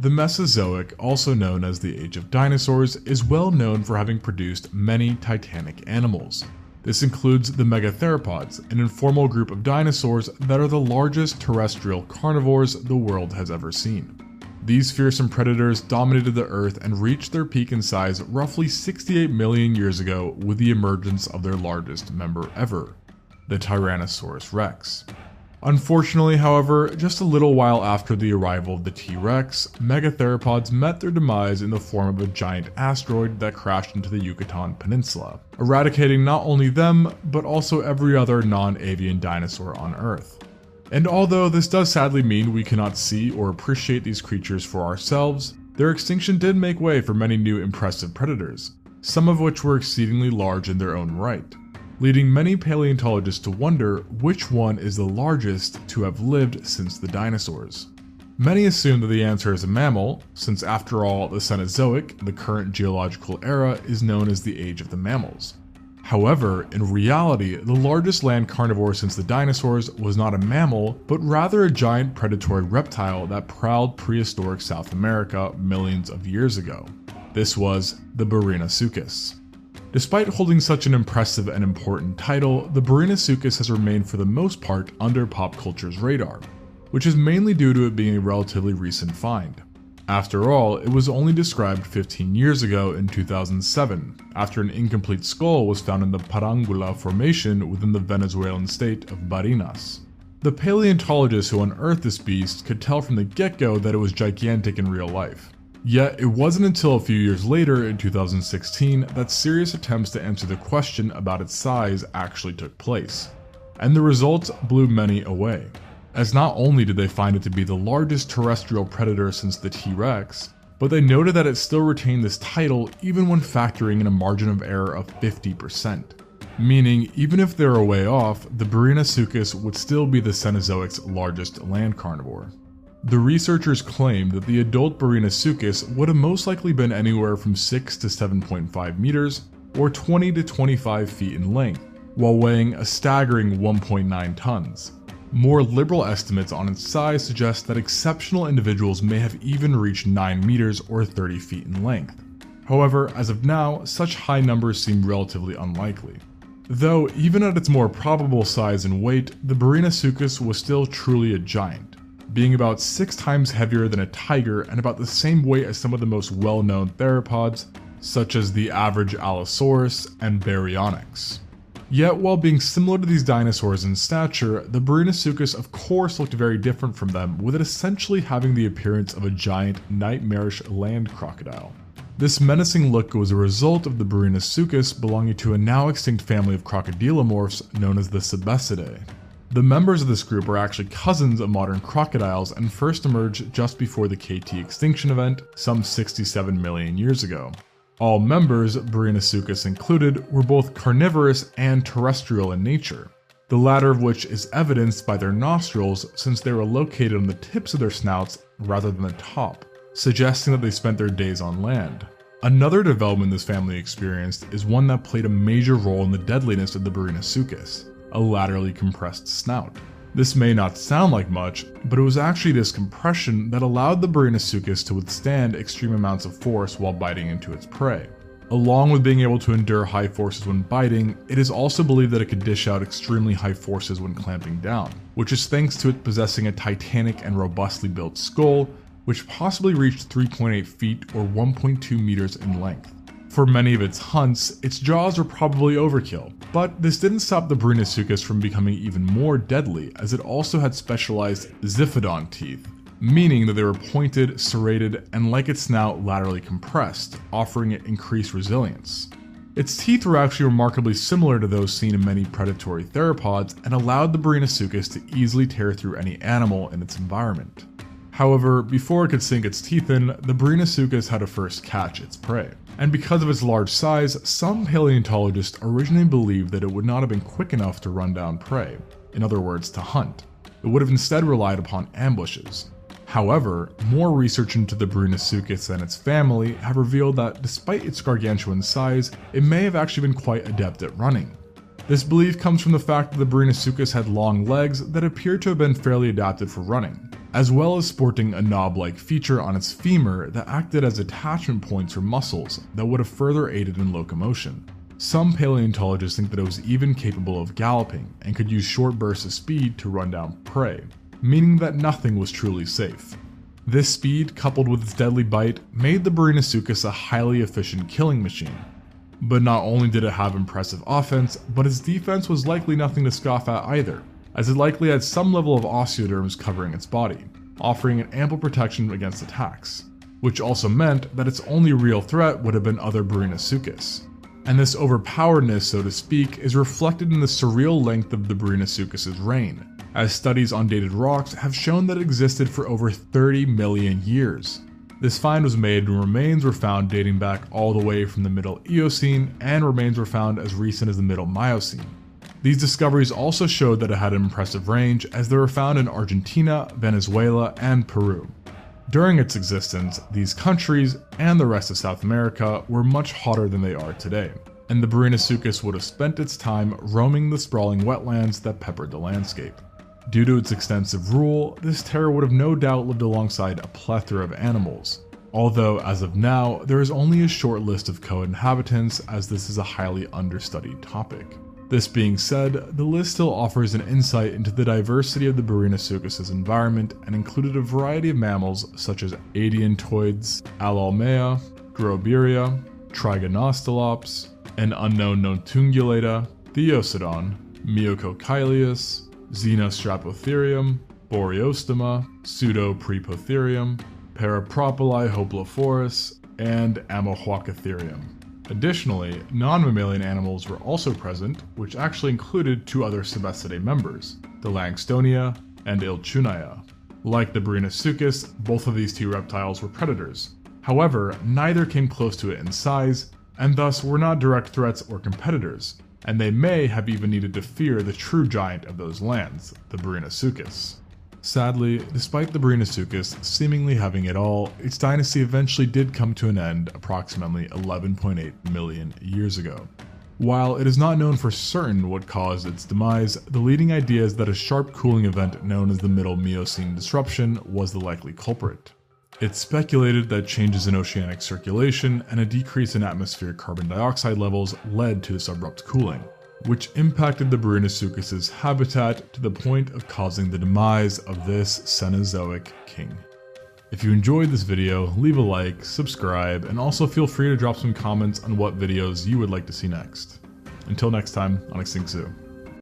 The Mesozoic, also known as the Age of Dinosaurs, is well known for having produced many titanic animals. This includes the megatheropods, an informal group of dinosaurs that are the largest terrestrial carnivores the world has ever seen. These fearsome predators dominated the Earth and reached their peak in size roughly 68 million years ago with the emergence of their largest member ever, the Tyrannosaurus rex. Unfortunately, however, just a little while after the arrival of the T-Rex, megatheropods met their demise in the form of a giant asteroid that crashed into the Yucatan Peninsula, eradicating not only them, but also every other non-avian dinosaur on Earth. And although this does sadly mean we cannot see or appreciate these creatures for ourselves, their extinction did make way for many new impressive predators, some of which were exceedingly large in their own right, leading many paleontologists to wonder which one is the largest to have lived since the dinosaurs. Many assume that the answer is a mammal, since after all, the Cenozoic, the current geological era, is known as the Age of the Mammals. However, in reality, the largest land carnivore since the dinosaurs was not a mammal, but rather a giant predatory reptile that prowled prehistoric South America millions of years ago. This was the Barinasuchus. Despite holding such an impressive and important title, the Barinasuchus has remained for the most part under pop culture's radar, which is mainly due to it being a relatively recent find. After all, it was only described 15 years ago in 2007, after an incomplete skull was found in the Parangula Formation within the Venezuelan state of Barinas. The paleontologists who unearthed this beast could tell from the get-go that it was gigantic in real life. Yet, it wasn't until a few years later, in 2016, that serious attempts to answer the question about its size actually took place. And the results blew many away, as not only did they find it to be the largest terrestrial predator since the T-Rex, but they noted that it still retained this title even when factoring in a margin of error of 50%. Meaning, even if they were way off, the Barinasuchus would still be the Cenozoic's largest land carnivore. The researchers claimed that the adult Barinasuchus would have most likely been anywhere from 6 to 7.5 meters, or 20 to 25 feet in length, while weighing a staggering 1.9 tons. More liberal estimates on its size suggest that exceptional individuals may have even reached 9 meters or 30 feet in length. However, as of now, such high numbers seem relatively unlikely. Though, even at its more probable size and weight, the Barinasuchus was still truly a giant, being about 6 times heavier than a tiger and about the same weight as some of the most well-known theropods, such as the average Allosaurus and Baryonyx. Yet, while being similar to these dinosaurs in stature, the Barinasuchus of course looked very different from them, with it essentially having the appearance of a giant, nightmarish land crocodile. This menacing look was a result of the Barinasuchus belonging to a now extinct family of crocodilomorphs known as the Sebecidae. The members of this group are actually cousins of modern crocodiles and first emerged just before the KT extinction event, some 67 million years ago. All members, Barinasuchus included, were both carnivorous and terrestrial in nature, the latter of which is evidenced by their nostrils since they were located on the tips of their snouts rather than the top, suggesting that they spent their days on land. Another development this family experienced is one that played a major role in the deadliness of the Barinasuchus: a laterally compressed snout. This may not sound like much, but it was actually this compression that allowed the Barinasuchus to withstand extreme amounts of force while biting into its prey. Along with being able to endure high forces when biting, it is also believed that it could dish out extremely high forces when clamping down, which is thanks to it possessing a titanic and robustly built skull, which possibly reached 3.8 feet or 1.2 meters in length. For many of its hunts, its jaws were probably overkill, but this didn't stop the Barinasuchus from becoming even more deadly, as it also had specialized Xiphodon teeth, meaning that they were pointed, serrated, and like its snout, laterally compressed, offering it increased resilience. Its teeth were actually remarkably similar to those seen in many predatory theropods and allowed the Barinasuchus to easily tear through any animal in its environment. However, before it could sink its teeth in, the Barinasuchus had to first catch its prey. And because of its large size, some paleontologists originally believed that it would not have been quick enough to run down prey, in other words, to hunt. It would have instead relied upon ambushes. However, more research into the Barinasuchus and its family have revealed that despite its gargantuan size, it may have actually been quite adept at running. This belief comes from the fact that the Barinasuchus had long legs that appear to have been fairly adapted for running. as well as sporting a knob-like feature on its femur that acted as attachment points for muscles that would have further aided in locomotion. Some paleontologists think that it was even capable of galloping and could use short bursts of speed to run down prey, meaning that nothing was truly safe. This speed, coupled with its deadly bite, made the Barinasuchus a highly efficient killing machine. But not only did it have impressive offense, but its defense was likely nothing to scoff at either, as it likely had some level of osteoderms covering its body, offering an ample protection against attacks, which also meant that its only real threat would have been other Barinasuchus. And this overpoweredness, so to speak, is reflected in the surreal length of the Barinasuchus's reign, as studies on dated rocks have shown that it existed for over 30 million years. This find was made when remains were found dating back all the way from the Middle Eocene, and remains were found as recent as the Middle Miocene. These discoveries also showed that it had an impressive range, as they were found in Argentina, Venezuela, and Peru. During its existence, these countries, and the rest of South America, were much hotter than they are today, and the Barinasuchus would have spent its time roaming the sprawling wetlands that peppered the landscape. Due to its extensive rule, this terror would have no doubt lived alongside a plethora of animals, although as of now, there is only a short list of co-inhabitants, as this is a highly understudied topic. This being said, the list still offers an insight into the diversity of the Barinasuchus's environment and included a variety of mammals such as adiantoids, Alalmea, Groberia, Trigonostalops, an unknown Nontungulata, Theosodon, Myococylius, Xenostrapotherium, Boreostoma, Pseudoprepotherium, Parapropyli hoplophorus, and Amohuacatherium. Additionally, non-mammalian animals were also present, which actually included two other Sebestidae members, the Langstonia and Ilchunaia. Like the Barinasuchus, both of these two reptiles were predators. However, neither came close to it in size, and thus were not direct threats or competitors, and they may have even needed to fear the true giant of those lands, the Barinasuchus. Sadly, despite the Barinasuchus seemingly having it all, its dynasty eventually did come to an end approximately 11.8 million years ago. While it is not known for certain what caused its demise, the leading idea is that a sharp cooling event known as the Middle Miocene disruption was the likely culprit. It's speculated that changes in oceanic circulation and a decrease in atmospheric carbon dioxide levels led to this abrupt cooling, which impacted the Barinasuchus's habitat to the point of causing the demise of this Cenozoic king. If you enjoyed this video, leave a like, subscribe, and also feel free to drop some comments on what videos you would like to see next. Until next time, on Extinct Zoo.